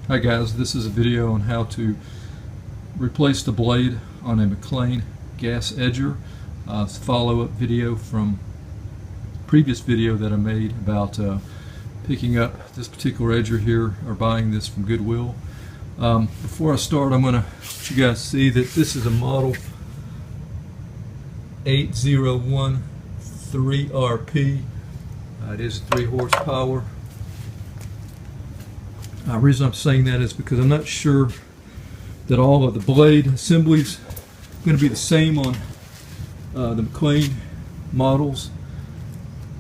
Hi guys, this is a video on how to replace the blade on a Mclane gas edger. It's a follow-up video from a previous video that I made about picking up this particular edger here, or buying this from Goodwill. Before I start, I'm going to let you guys see that this is a model 8013RP. It is 3 horsepower. The reason I'm saying that is because I'm not sure that all of the blade assemblies are going to be the same on the Mclane models.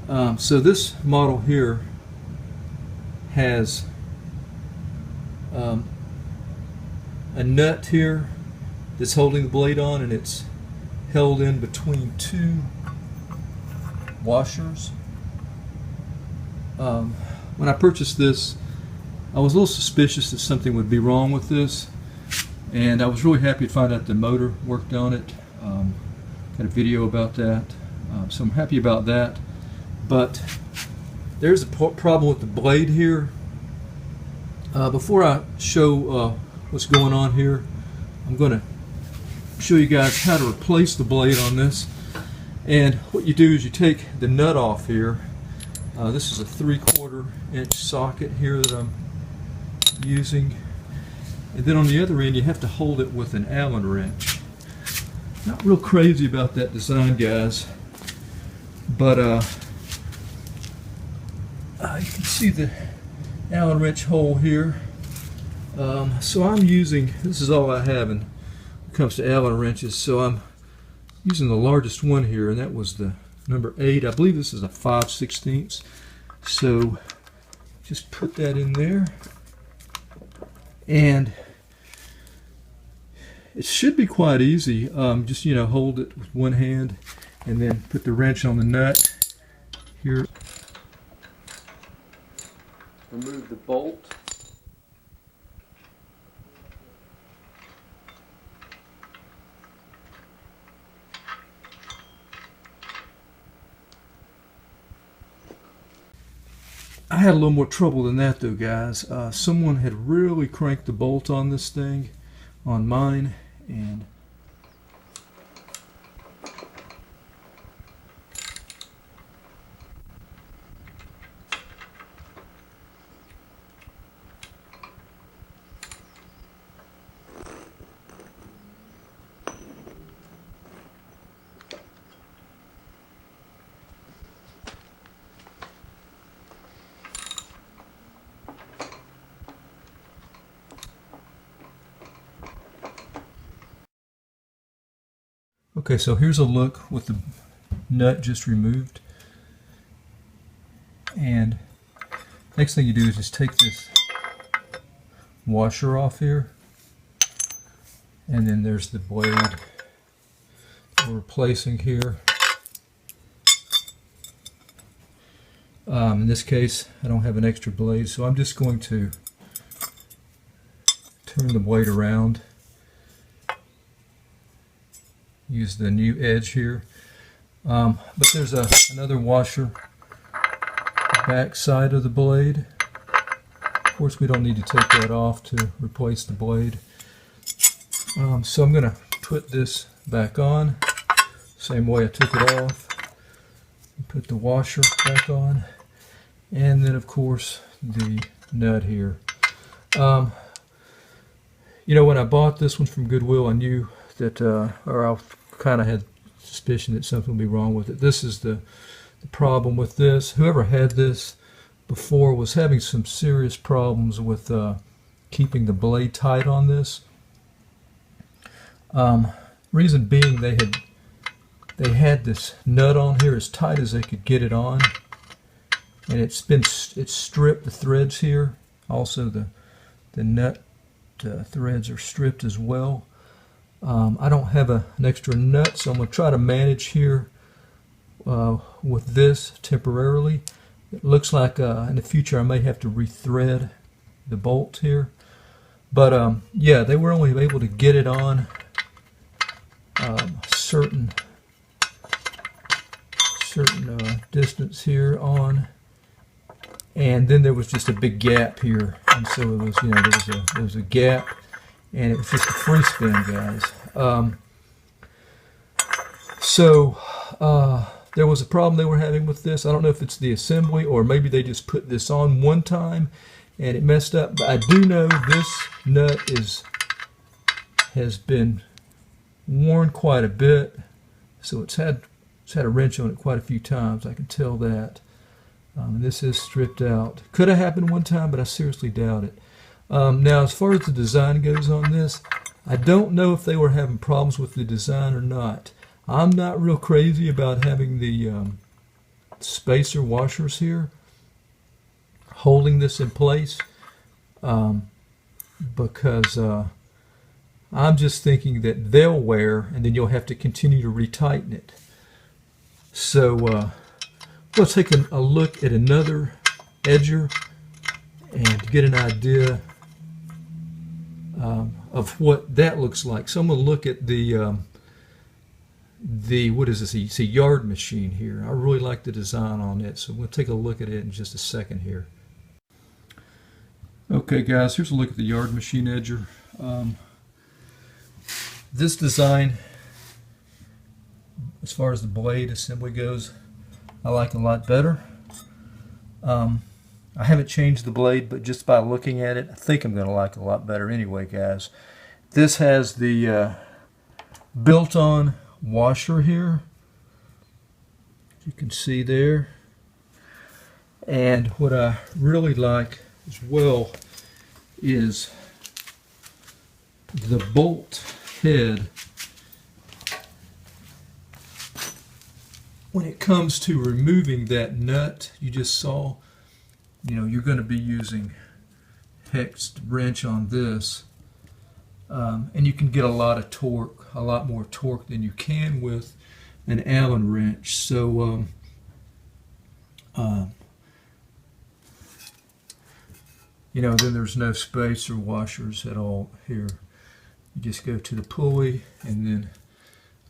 So this model here has a nut here that's holding the blade on, and it's held in between 2 washers. When I purchased this, I was a little suspicious that something would be wrong with this, and I was really happy to find out the motor worked on it. Got a video about that, so I'm happy about that. But there's a problem with the blade here. Before I show what's going on here, I'm going to show you guys how to replace the blade on this. And what you do is you take the nut off here. This is a 3/4 inch socket here that I'm using, and then on the other end you have to hold it with an Allen wrench. Not real crazy about that design, guys, but you can see the Allen wrench hole here. So I'm using, this is all I have when it comes to Allen wrenches, so I'm using the largest one here, and that was the number 8. I believe this is a 5/16. So just put that in there, and it should be quite easy. Just hold it with one hand and then put the wrench on the nut here. Remove the bolt. I had a little more trouble than that though, guys. Someone had really cranked the bolt on this thing, on mine, and okay, so here's a look with the nut just removed. And next thing you do is just take this washer off here, and then there's the blade that we're replacing here. In this case, I don't have an extra blade, so I'm just going to turn the blade around. Use the new edge here, but there's another washer back side of the blade. Of course, we don't need to take that off to replace the blade. So I'm going to put this back on same way I took it off. Put the washer back on, and then of course the nut here. When I bought this one from Goodwill, I knew that, or I kind of had suspicion that something would be wrong with it. This is the problem with this. Whoever had this before was having some serious problems with keeping the blade tight on this. Reason being, they had this nut on here as tight as they could get it on, and it's stripped the threads here. Also the nut threads are stripped as well. I don't have an extra nut, so I'm going to try to manage here with this temporarily. It looks like in the future I may have to rethread the bolt here. But yeah, they were only able to get it on certain distance here on, and then there was just a big gap here, and so it was, you know, there was a gap, and it was just a free spin, guys. There was a problem they were having with this. I don't know if it's the assembly or maybe they just put this on one time and it messed up, but I do know this nut has been worn quite a bit, so it's had a wrench on it quite a few times. I can tell that. And this is stripped out. Could have happened one time, but I seriously doubt it. Now, as far as the design goes on this, I don't know if they were having problems with the design or not. I'm not real crazy about having the spacer washers here holding this in place, because I'm just thinking that they'll wear and then you'll have to continue to retighten it. So we'll take a look at another edger and get an idea of what that looks like. So I'm going to look at the what is this? You see yard machine here. I really like the design on it, so we'll take a look at it in just a second here. Okay guys, here's a look at the yard machine edger. This design, as far as the blade assembly goes, I like a lot better. I haven't changed the blade, but just by looking at it, I think I'm going to like it a lot better anyway, guys. This has the built-on washer here, as you can see there. And what I really like as well is the bolt head. When it comes to removing that nut you just saw, you know, you're going to be using hex wrench on this, and you can get a lot of torque, a lot more torque than you can with an Allen wrench. So you know, then there's no spacer washers at all here. You just go to the pulley and then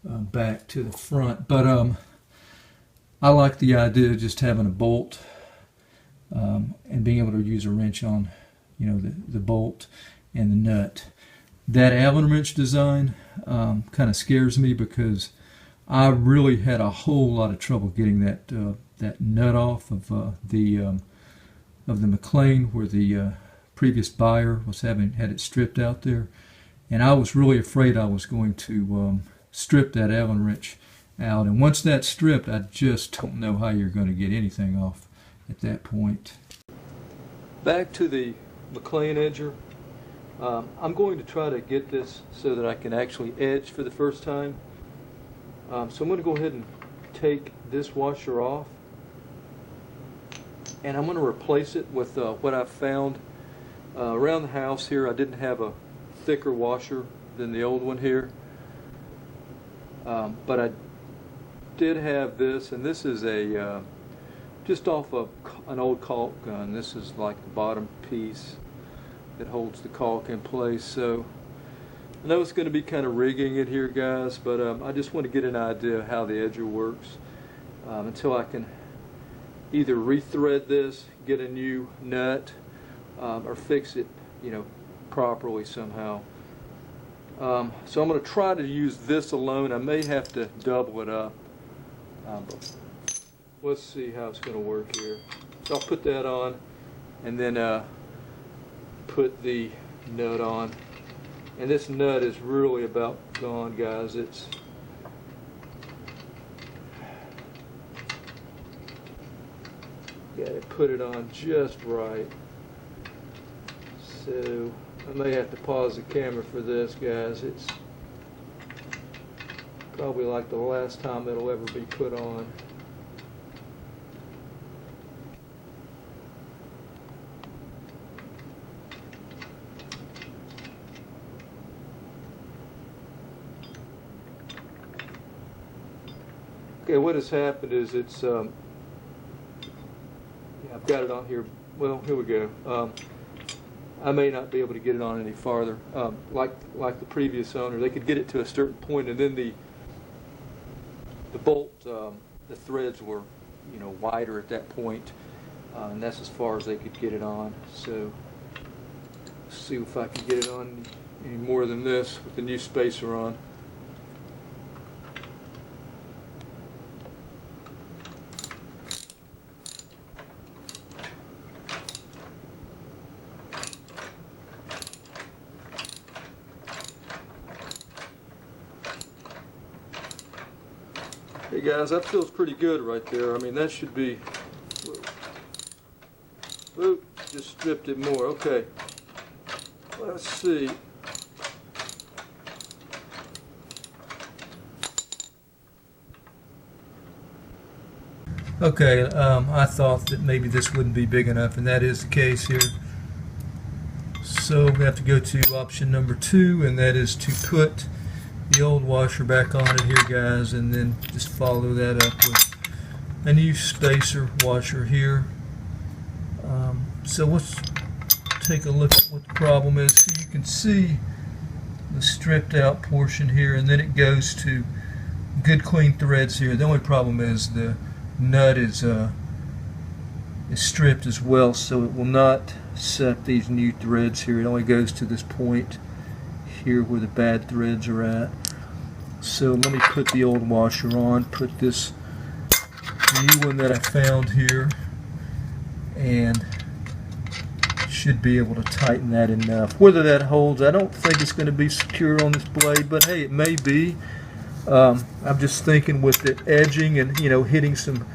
back to the front. But I like the idea of just having a bolt and being able to use a wrench on, you know, the bolt and the nut. That Allen wrench design kind of scares me because I really had a whole lot of trouble getting that that nut off of the Mclane where the previous buyer was had it stripped out there, and I was really afraid I was going to strip that Allen wrench out. And once that's stripped, I just don't know how you're going to get anything off at that point. Back to the Mclane edger. I'm going to try to get this so that I can actually edge for the first time. So I'm going to go ahead and take this washer off, and I'm going to replace it with what I've found around the house here. I didn't have a thicker washer than the old one here, but I did have this, and this is a just off of an old caulk gun. This is like the bottom piece that holds the caulk in place. So I know it's going to be kind of rigging it here, guys, but I just want to get an idea of how the edger works until I can either rethread this, get a new nut, or fix it, you know, properly somehow. So I'm going to try to use this alone. I may have to double it up, but let's see how it's going to work here. So I'll put that on, and then put the nut on. And this nut is really about gone, guys. It's got to put it on just right. So I may have to pause the camera for this, guys. It's probably like the last time it'll ever be put on. Okay, what has happened is it's, yeah, I've got it on here. Well, here we go. I may not be able to get it on any farther. Like the previous owner, they could get it to a certain point, and then the bolt, the threads were, you know, wider at that point, and that's as far as they could get it on. So let's see if I can get it on any more than this with the new spacer on. Hey guys, that feels pretty good right there. I mean, that should be, oop, just stripped it more. Okay, let's see. Okay, I thought that maybe this wouldn't be big enough, and that is the case here. So we have to go to option number 2, and that is to put the old washer back on it here, guys, and then just follow that up with a new spacer washer here. So let's take a look at what the problem is. So you can see the stripped out portion here, and then it goes to good clean threads here. The only problem is the nut is stripped as well, so it will not set these new threads here. It only goes to this point here where the bad threads are at. So let me put the old washer on, put this new one that I found here, and should be able to tighten that enough. Whether that holds, I don't think it's going to be secure on this blade, but hey, it may be. I'm just thinking with the edging and hitting some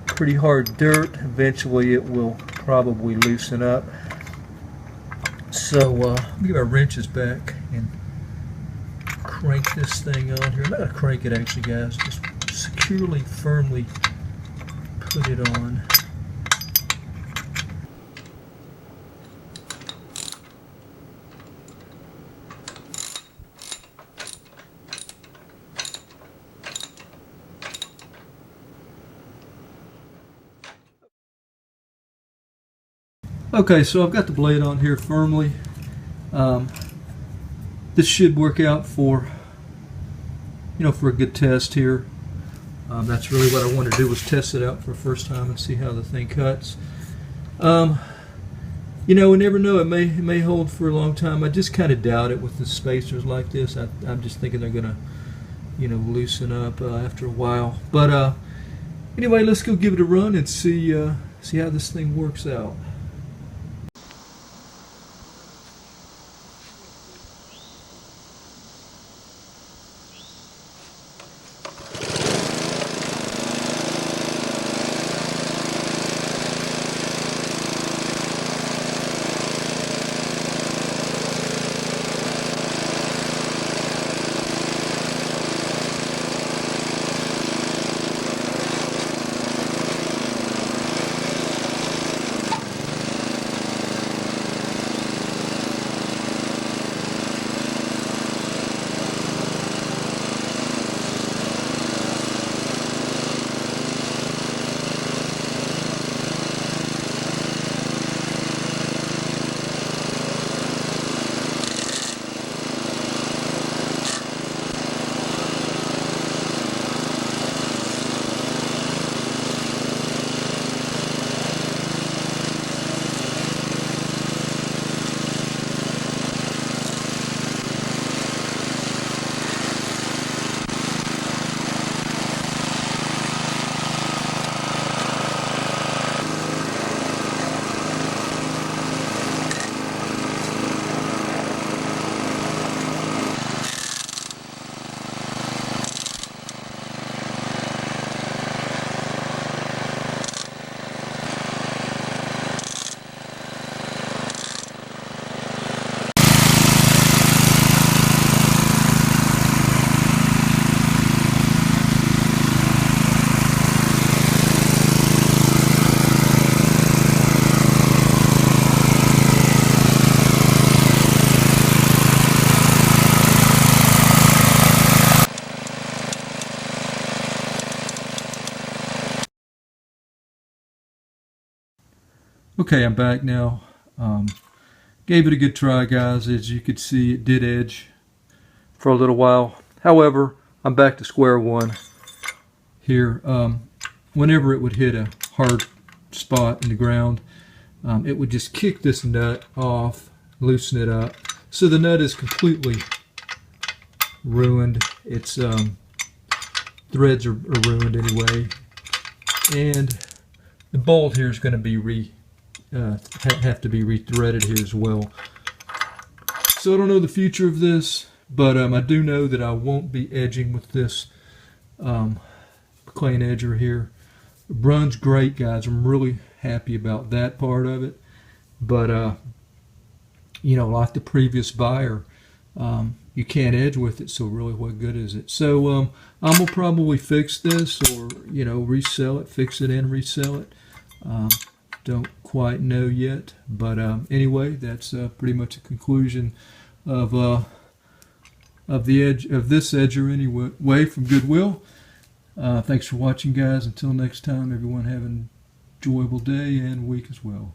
pretty hard dirt, eventually it will probably loosen up. So let me get my wrenches back and crank this thing on here. I'm not going to crank it actually, guys. Just securely, firmly put it on. Okay, so I've got the blade on here firmly. This should work out for a good test here. That's really what I wanted to do, was test it out for the first time and see how the thing cuts. We never know. It may hold for a long time. I just kind of doubt it with the spacers like this. I'm just thinking they're gonna loosen up after a while. But anyway, let's go give it a run and see how this thing works out. Okay, I'm back now. Gave it a good try, guys. As you could see, it did edge for a little while. However, I'm back to square one here. Whenever it would hit a hard spot in the ground, it would just kick this nut off, loosen it up. So the nut is completely ruined. Its threads are ruined anyway, and the bolt here is going to be have to be re-threaded here as well. So I don't know the future of this, but I do know that I won't be edging with this Mclane edger here. It runs great, guys. I'm really happy about that part of it. But you know, like the previous buyer, you can't edge with it, so really what good is it? So I'm gonna probably fix this, or you know, resell it, fix it and resell it. Don't quite know yet, but anyway, that's pretty much a conclusion of the edge of this edger anyway from Goodwill. Thanks for watching, guys. Until next time, everyone have an enjoyable day and week as well.